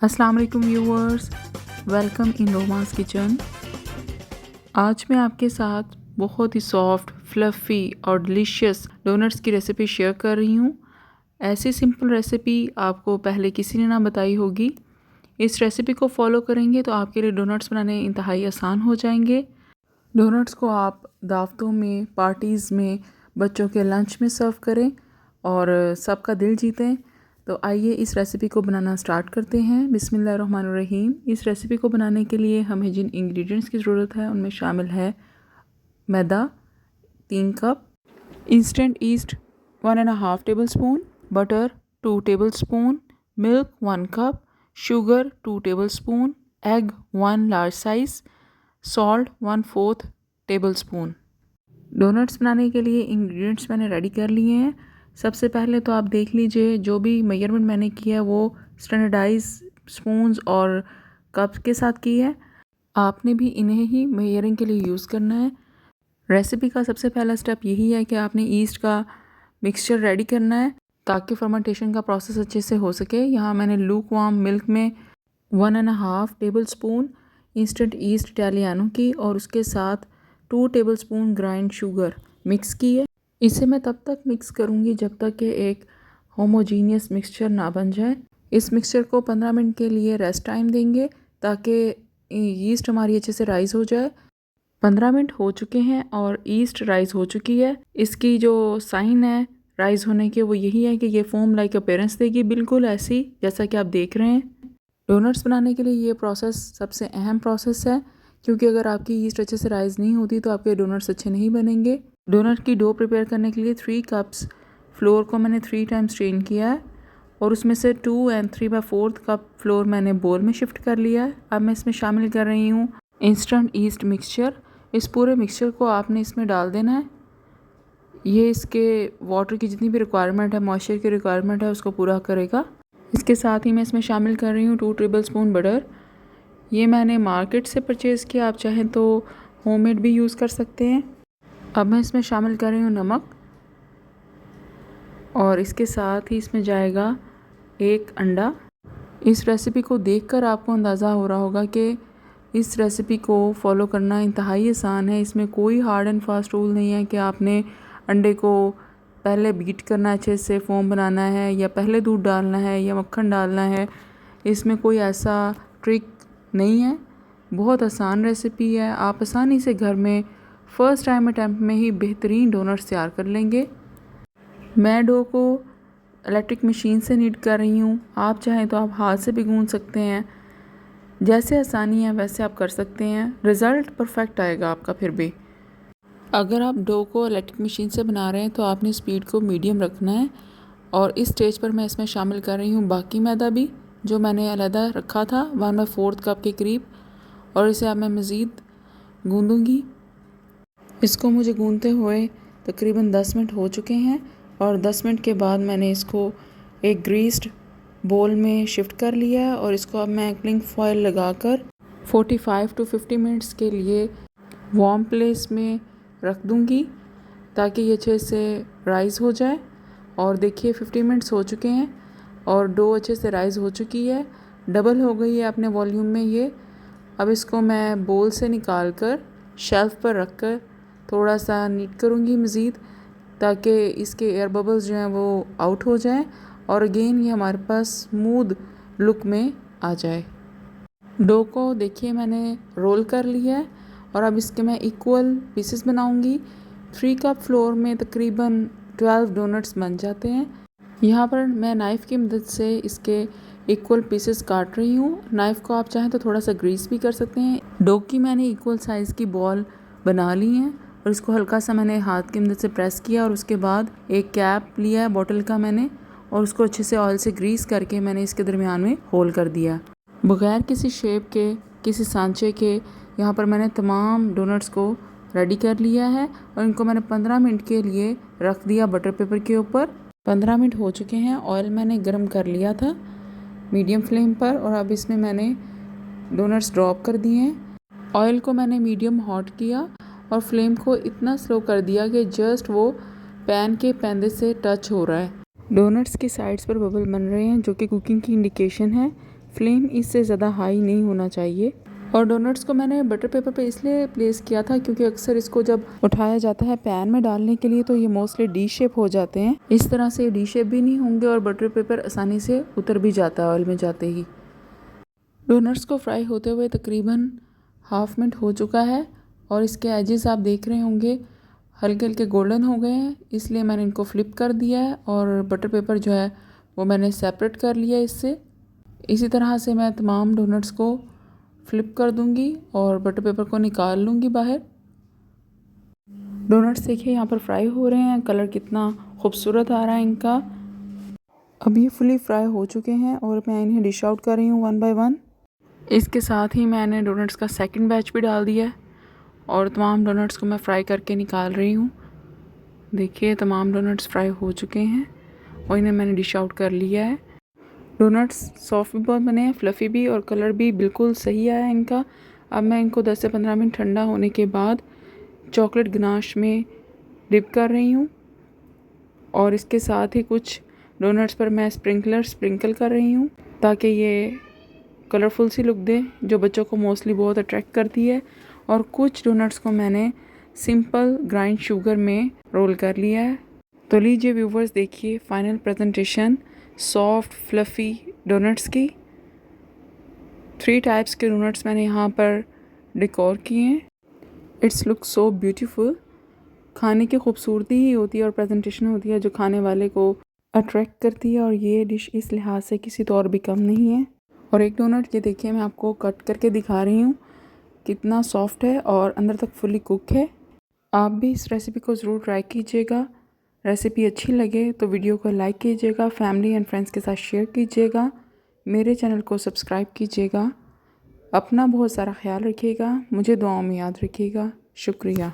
अस्सलाम वालेकुम viewers, welcome in romance kitchen. आज मैं आपके साथ बहुत ही सॉफ्ट, फ्लफ़ी और डिलीशियस डोनट्स की रेसिपी शेयर कर रही हूँ। ऐसी सिंपल रेसिपी आपको पहले किसी ने ना बताई होगी। इस रेसिपी को फॉलो करेंगे तो आपके लिए डोनट्स बनाने इंतहाई आसान हो जाएंगे। डोनट्स को आप दावतों में, पार्टीज़ में, बच्चों के लंच में सर्व करें और सबका दिल जीतें। तो आइए इस रेसिपी को बनाना स्टार्ट करते हैं। बिस्मिल्लाहिर्रहमानिर्रहीम। इस रेसिपी को बनाने के लिए हमें जिन इंग्रेडिएंट्स की ज़रूरत है उनमें शामिल है मैदा 3 cup, instant yeast 1.5 tablespoon, butter 2 tablespoon, milk 1 cup, sugar 2 tablespoon, egg 1 large size, salt 1/4 tablespoon. Doughnuts बनाने के लिए इंग्रेडिएंट्स मैंने रेडी कर लिए हैं। सबसे पहले तो आप देख लीजिए जो भी मेजरमेंट मैंने किया है वो स्टैंडर्डाइज स्पून्स और कप्स के साथ की है। आपने भी इन्हें ही मेजरिंग के लिए यूज़ करना है। रेसिपी का सबसे पहला स्टेप यही है कि आपने ईस्ट का मिक्सचर रेडी करना है ताकि फर्मेंटेशन का प्रोसेस अच्छे से हो सके। यहाँ मैंने लूक वार्म मिल्क में 1.5 table spoon instant east Italiano की और उसके साथ 2 table spoon grind sugar mix की है। इसे मैं तब तक मिक्स करूँगी जब तक कि एक होमोजीनियस मिक्सचर ना बन जाए। इस मिक्सचर को 15 मिनट के लिए रेस्ट टाइम देंगे ताकि ईस्ट हमारी अच्छे से राइज़ हो जाए। 15 मिनट हो चुके हैं और ईस्ट राइज़ हो चुकी है। इसकी जो साइन है राइज़ होने के वो यही है कि ये फोम लाइक अपीयरेंस देगी, बिल्कुल ऐसी जैसा कि आप देख रहे हैं। डोनट्स बनाने के लिए ये प्रोसेस सबसे अहम प्रोसेस है क्योंकि अगर आपकी ईस्ट अच्छे से राइज़ नहीं होती तो आपके डोनट्स अच्छे नहीं बनेंगे। डोनट की डो प्रिपेयर करने के लिए 3 कप्स फ्लोर को मैंने 3 टाइम्स स्ट्रेन किया है और उसमें से 2 और 3/4 कप फ्लोर मैंने बोल में शिफ्ट कर लिया है। अब मैं इसमें शामिल कर रही हूँ इंस्टेंट ईस्ट मिक्सचर। इस पूरे मिक्सचर को आपने इसमें डाल देना है। ये इसके वाटर की जितनी भी रिक्वायरमेंट है, मॉइस्चर की रिक्वायरमेंट है, उसको पूरा करेगा। इसके साथ ही मैं इसमें शामिल कर रही हूँ 2 टेबल स्पून बटर। ये मैंने मार्केट से परचेज़ किया, आप चाहें तो होममेड भी यूज़ कर सकते हैं। अब मैं इसमें शामिल कर रही हूँ नमक और इसके साथ ही इसमें जाएगा 1 अंडा। इस रेसिपी को देखकर आपको अंदाज़ा हो रहा होगा कि इस रेसिपी को फॉलो करना इंतहाई आसान है। इसमें कोई हार्ड एंड फास्ट रूल नहीं है कि आपने अंडे को पहले बीट करना, अच्छे से फोम बनाना है, या पहले दूध डालना है या मक्खन डालना है। इसमें कोई ऐसा ट्रिक नहीं है। बहुत आसान रेसिपी है। आप आसानी से घर में फ़र्स्ट टाइम अटैम्प्ट में ही बेहतरीन डोनट्स तैयार कर लेंगे। मैं डो को इलेक्ट्रिक मशीन से नीड कर रही हूँ। आप चाहें तो आप हाथ से भी गूंद सकते हैं। जैसे आसानी है वैसे आप कर सकते हैं। रिज़ल्ट परफेक्ट आएगा आपका। फिर भी अगर आप डो को इलेक्ट्रिक मशीन से बना रहे हैं तो आपने स्पीड को मीडियम रखना है। और इस स्टेज पर मैं इसमें शामिल कर रही हूँ बाकी मैदा भी जो मैंने अलहदा रखा था 1/4 कप के करीब, और इसे अब मैं मज़ीद गूंदूँगी। इसको मुझे गूंदते हुए तकरीबन 10 मिनट हो चुके हैं और 10 मिनट के बाद मैंने इसको एक ग्रीस्ड बोल में शिफ्ट कर लिया है और इसको अब मैं क्लिंग फॉयल लगाकर 45 to 50 मिनट्स के लिए वार्म प्लेस में रख दूँगी ताकि ये अच्छे से राइज़ हो जाए। और देखिए 50 मिनट्स हो चुके हैं और डो अच्छे से राइज़ हो चुकी है, डबल हो गई है अपने वॉल्यूम में ये। अब इसको मैं बोल से निकाल कर शेल्फ़ पर रख कर थोड़ा सा नीट करूँगी मज़ीद ताकि इसके एयर बबल्स जो हैं वो आउट हो जाएं और अगेन ये हमारे पास स्मूथ लुक में आ जाए। डो को देखिए मैंने रोल कर लिया है और अब इसके मैं इक्वल पीसेस बनाऊंगी। 3 कप फ्लोर में तकरीबन 12 डोनट्स बन जाते हैं। यहाँ पर मैं नाइफ़ की मदद से इसके इक्वल पीसेस काट रही हूँ। नाइफ़ को आप चाहें तो थोड़ा सा ग्रीस भी कर सकते हैं। डो की मैंने इक्वल साइज़ की बॉल बना ली हैं और इसको हल्का सा मैंने हाथ की मदद से प्रेस किया और उसके बाद एक कैप लिया है बॉटल का मैंने और उसको अच्छे से ऑयल से ग्रीस करके मैंने इसके दरमियान में होल कर दिया। बगैर किसी शेप के, किसी सांचे के यहाँ पर मैंने तमाम डोनट्स को रेडी कर लिया है और इनको मैंने 15 मिनट के लिए रख दिया बटर पेपर के ऊपर। 15 मिनट हो चुके हैं। ऑयल मैंने गर्म कर लिया था मीडियम फ्लेम पर और अब इसमें मैंने डोनट्स ड्रॉप कर दिए हैं। ऑयल को मैंने मीडियम हॉट किया और फ्लेम को इतना स्लो कर दिया कि जस्ट वो पैन के पैंदे से टच हो रहा है। डोनट्स की साइड्स पर बबल बन रहे हैं जो कि कुकिंग की इंडिकेशन है। फ्लेम इससे ज़्यादा हाई नहीं होना चाहिए। और डोनट्स को मैंने बटर पेपर पे इसलिए प्लेस किया था क्योंकि अक्सर इसको जब उठाया जाता है पैन में डालने के लिए तो ये मोस्टली डी शेप हो जाते हैं। इस तरह से डी शेप भी नहीं होंगे और बटर पेपर आसानी से उतर भी जाता है ऑयल में जाते ही। डोनट्स को फ्राई होते हुए तकरीबन हाफ मिनट हो चुका है और इसके एजेस आप देख रहे होंगे हल्के हल्के गोल्डन हो गए हैं, इसलिए मैंने इनको फ्लिप कर दिया है और बटर पेपर जो है वो मैंने सेपरेट कर लिया इससे। इसी तरह से मैं तमाम डोनट्स को फ्लिप कर दूंगी और बटर पेपर को निकाल लूँगी बाहर। डोनट्स देखिए यहाँ पर फ्राई हो रहे हैं, कलर कितना खूबसूरत आ रहा है इनका। अब ये फुली फ्राई हो चुके हैं और मैं इन्हें डिश आउट कर रही हूँ वन बाय वन। इसके साथ ही मैंने डोनट्स का सेकंड बैच भी डाल दिया है और तमाम डोनट्स को मैं फ्राई करके निकाल रही हूँ। देखिए तमाम डोनट्स फ्राई हो चुके हैं और इन्हें मैंने डिश आउट कर लिया है। डोनट्स सॉफ्ट भी बहुत बने हैं, फ्लफ़ी भी, और कलर भी बिल्कुल सही आया है इनका। अब मैं इनको 10 से 15 मिनट ठंडा होने के बाद चॉकलेट गनाश में डिप कर रही हूँ और इसके साथ ही कुछ डोनट्स पर मैं स्प्रिंकल कर रही हूँ ताकि ये कलरफुल सी लुक दे जो बच्चों को मोस्टली बहुत अट्रैक्ट करती है। और कुछ डोनट्स को मैंने सिंपल ग्राइंड शुगर में रोल कर लिया है। तो लीजिए व्यूवर्स, देखिए final presentation soft fluffy doughnuts की। 3 टाइप्स के डोनट्स मैंने यहाँ पर डेकोर किए हैं। It's look so beautiful. खाने की खूबसूरती ही होती है और प्रेजेंटेशन होती है जो खाने वाले को अट्रैक्ट करती है, और ये डिश इस लिहाज से किसी तो और भी कम नहीं है। और एक डोनट ये देखिए मैं आपको कट करके दिखा रही हूँ कितना सॉफ्ट है और अंदर तक फुली कुक है। आप भी इस रेसिपी को ज़रूर ट्राई कीजिएगा। रेसिपी अच्छी लगे तो वीडियो को लाइक कीजिएगा, फैमिली एंड फ्रेंड्स के साथ शेयर कीजिएगा, मेरे चैनल को सब्सक्राइब कीजिएगा। अपना बहुत सारा ख्याल रखिएगा, मुझे दुआओं में याद रखिएगा। शुक्रिया।